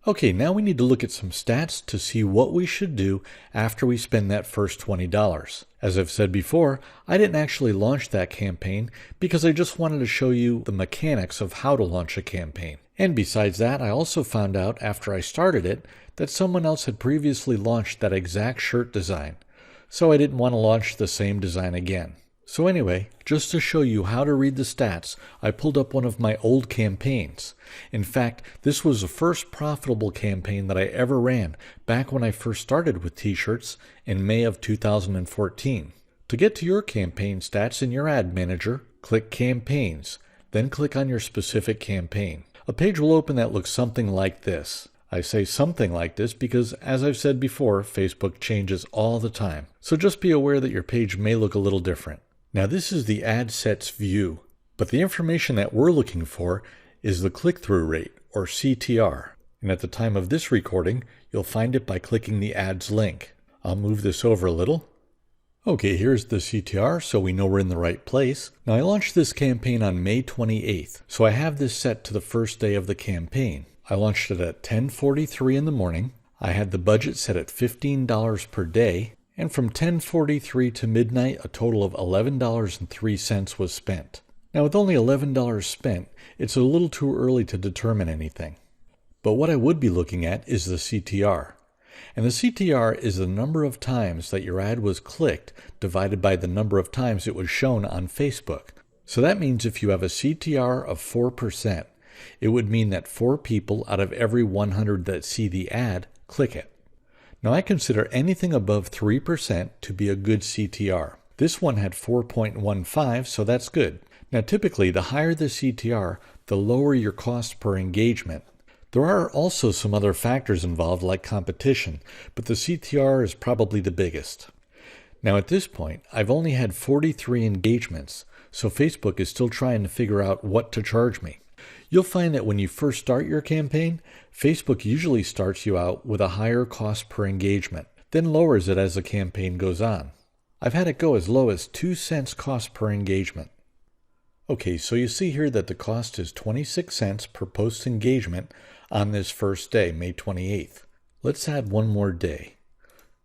Okay, now we need to look at some stats to see what we should do after we spend that first $20. As I've said before, I didn't actually launch that campaign because I just wanted to show you the mechanics of how to launch a campaign. And besides that, I also found out after I started it that someone else had previously launched that exact shirt design, so I didn't want to launch the same design again. So anyway, just to show you how to read the stats, I pulled up one of my old campaigns. In fact, this was the first profitable campaign that I ever ran back when I first started with t-shirts in May of 2014. To get to your campaign stats in your ad manager, click Campaigns, then click on your specific campaign. A page will open that looks something like this. I say something like this because, as I've said before, Facebook changes all the time. So just be aware that your page may look a little different. Now this is the ad sets view, but the information that we're looking for is the click-through rate, or CTR. And at the time of this recording, you'll find it by clicking the ads link. I'll move this over a little. Okay, here's the CTR, so we know we're in the right place. Now I launched this campaign on May 28th, so I have this set to the first day of the campaign. I launched it at 10:43 in the morning. I had the budget set at $15 per day. And from 10:43 to midnight, a total of $11.03 was spent. Now with only $11 spent, it's a little too early to determine anything. But what I would be looking at is the CTR. And the CTR is the number of times that your ad was clicked divided by the number of times it was shown on Facebook. So that means if you have a CTR of 4%, it would mean that 4 people out of every 100 that see the ad click it. Now I consider anything above 3% to be a good CTR. This one had 4.15, so that's good. Now typically, the higher the CTR, the lower your cost per engagement. There are also some other factors involved like competition, but the CTR is probably the biggest. Now at this point, I've only had 43 engagements, so Facebook is still trying to figure out what to charge me. You'll find that when you first start your campaign, Facebook usually starts you out with a higher cost per engagement, then lowers it as the campaign goes on. I've had it go as low as 2 cents cost per engagement. Okay, so you see here that the cost is 26 cents per post engagement on this first day, May 28th. Let's add one more day.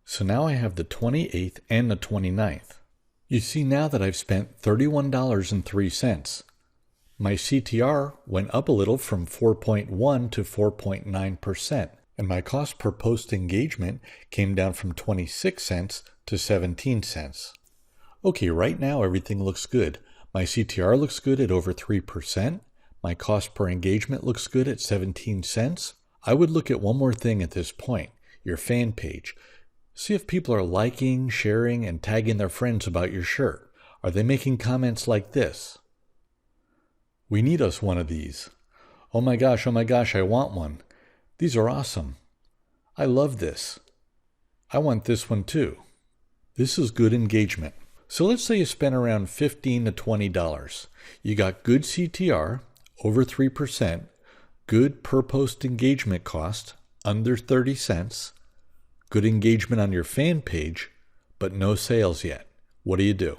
So now I have the 28th and the 29th. You see now that I've spent $31.03. My CTR went up a little from 4.1 to 4.9%, and my cost per post engagement came down from 26 cents to 17 cents. Okay, right now everything looks good. My CTR looks good at over 3%. My cost per engagement looks good at 17 cents. I would look at one more thing at this point, your fan page. See if people are liking, sharing, and tagging their friends about your shirt. Are they making comments like this? We need us one of these. Oh my gosh, I want one. These are awesome. I love this. I want this one too. This is good engagement. So let's say you spent around $15 to $20. You got good CTR, over 3%, good per post engagement cost, under 30 cents, good engagement on your fan page, but no sales yet. What do?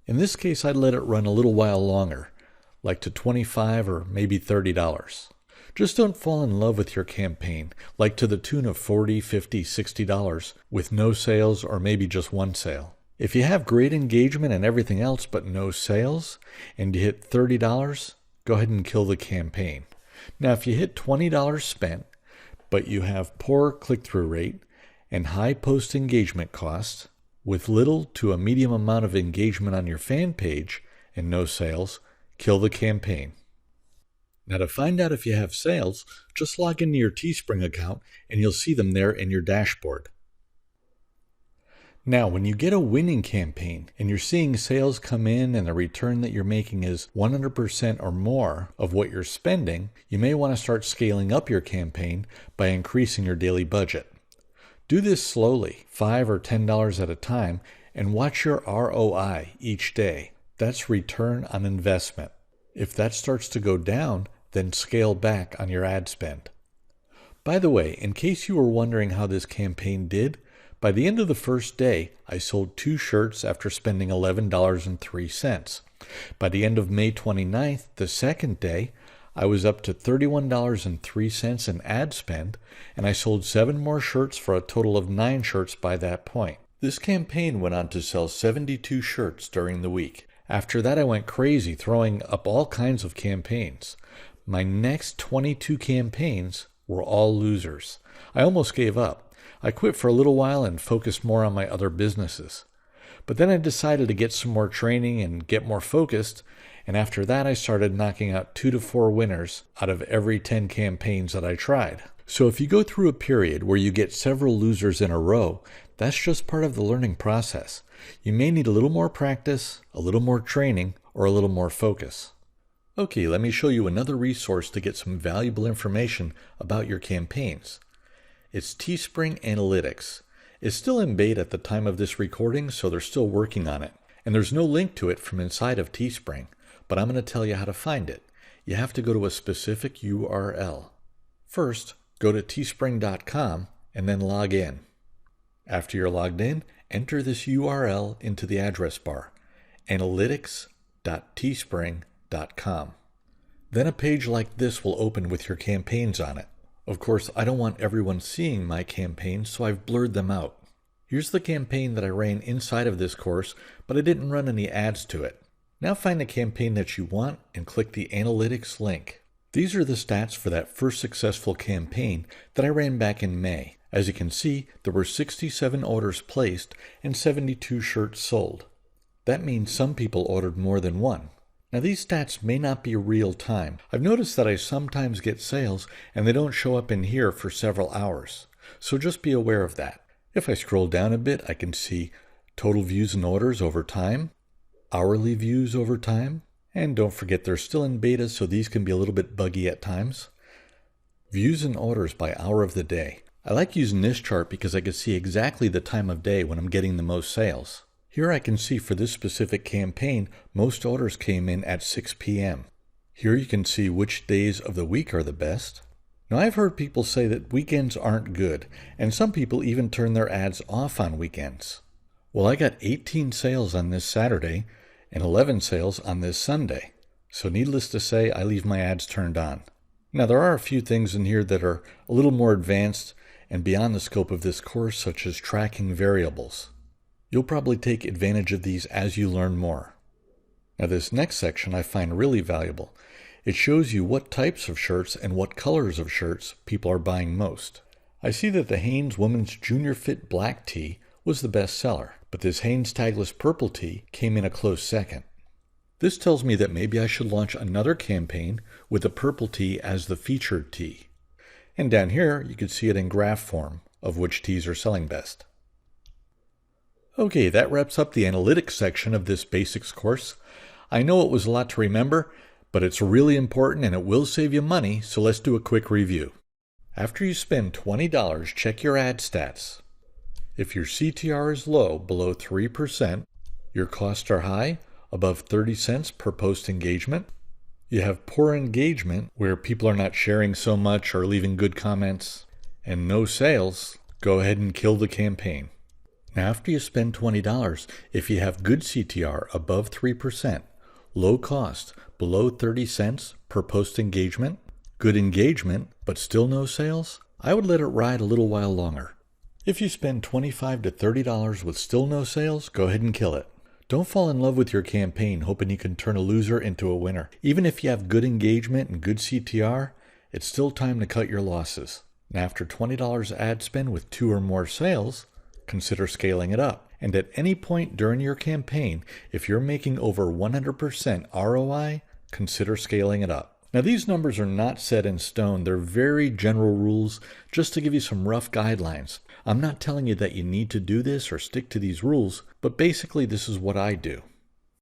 In this case, I'd let it run a little while longer, like to $25 or maybe $30. Just don't fall in love with your campaign, like to the tune of $40, $50, $60 with no sales or maybe just one sale. If you have great engagement and everything else but no sales, and you hit $30, go ahead and kill the campaign. Now if you hit $20 spent, but you have poor click-through rate and high post engagement costs, with little to a medium amount of engagement on your fan page and no sales, kill the campaign. Now to find out if you have sales, just log into your Teespring account and you'll see them there in your dashboard. Now when you get a winning campaign and you're seeing sales come in and the return that you're making is 100% or more of what you're spending, you may want to start scaling up your campaign by increasing your daily budget. Do this slowly, $5 or $10 at a time, and watch your ROI each day. That's return on investment. If that starts to go down, then scale back on your ad spend. By the way, in case you were wondering how this campaign did, by the end of the first day, I sold 2 shirts after spending $11.03. By the end of May 29th, the second day, I was up to $31.03 in ad spend, and I sold 7 more shirts for a total of 9 shirts by that point. This campaign went on to sell 72 shirts during the week. After that, I went crazy, throwing up all kinds of campaigns. My next 22 campaigns were all losers. I almost gave up. I quit for a little while and focused more on my other businesses. But then I decided to get some more training and get more focused, and after that I started knocking out 2 to 4 winners out of every 10 campaigns that I tried. So if you go through a period where you get several losers in a row, that's just part of the learning process. You may need a little more practice, a little more training, or a little more focus. Okay, let me show you another resource to get some valuable information about your campaigns. It's Teespring Analytics. It's still in beta at the time of this recording, so they're still working on it. And there's no link to it from inside of Teespring, but I'm going to tell you how to find it. You have to go to a specific URL. First, go to teespring.com and then log in. After you're logged in, enter this URL into the address bar, analytics.teespring.com. Then a page like this will open with your campaigns on it. Of course, I don't want everyone seeing my campaigns, so I've blurred them out. Here's the campaign that I ran inside of this course, but I didn't run any ads to it. Now find the campaign that you want and click the Analytics link. These are the stats for that first successful campaign that I ran back in May. As you can see, there were 67 orders placed and 72 shirts sold. That means some people ordered more than one. Now these stats may not be real time. I've noticed that I sometimes get sales and they don't show up in here for several hours. So just be aware of that. If I scroll down a bit, I can see total views and orders over time, hourly views over time, and don't forget they're still in beta, so these can be a little bit buggy at times. Views and orders by hour of the day. I like using this chart because I can see exactly the time of day when I'm getting the most sales. Here I can see for this specific campaign, most orders came in at 6 p.m. Here you can see which days of the week are the best. Now I've heard people say that weekends aren't good, and some people even turn their ads off on weekends. Well, I got 18 sales on this Saturday and 11 sales on this Sunday. So needless to say, I leave my ads turned on. Now there are a few things in here that are a little more advanced and beyond the scope of this course, such as tracking variables. You'll probably take advantage of these as you learn more. Now this next section I find really valuable. It shows you what types of shirts and what colors of shirts people are buying most. I see that the Hanes Women's Junior Fit Black Tee was the best seller, but this Hanes Tagless Purple Tee came in a close second. This tells me that maybe I should launch another campaign with the purple tee as the featured tee. And down here you can see it in graph form of which tees are selling best. Okay, that wraps up the analytics section of this basics course. I know it was a lot to remember, but it's really important and it will save you money, so let's do a quick review. After you spend $20, check your ad stats. If your CTR is low, below 3%, your costs are high, above 30 cents per post engagement, you have poor engagement where people are not sharing so much or leaving good comments, and no sales, go ahead and kill the campaign. Now after you spend $20, if you have good CTR above 3%, low cost, below 30 cents per post engagement, good engagement, but still no sales, I would let it ride a little while longer. If you spend $25 to $30 with still no sales, go ahead and kill it. Don't fall in love with your campaign hoping you can turn a loser into a winner. Even if you have good engagement and good CTR, it's still time to cut your losses. And after $20 ad spend with 2 or more sales, consider scaling it up. And at any point during your campaign, if you're making over 100% ROI, consider scaling it up. Now these numbers are not set in stone. They're very general rules just to give you some rough guidelines. I'm not telling you that you need to do this or stick to these rules, but basically this is what I do.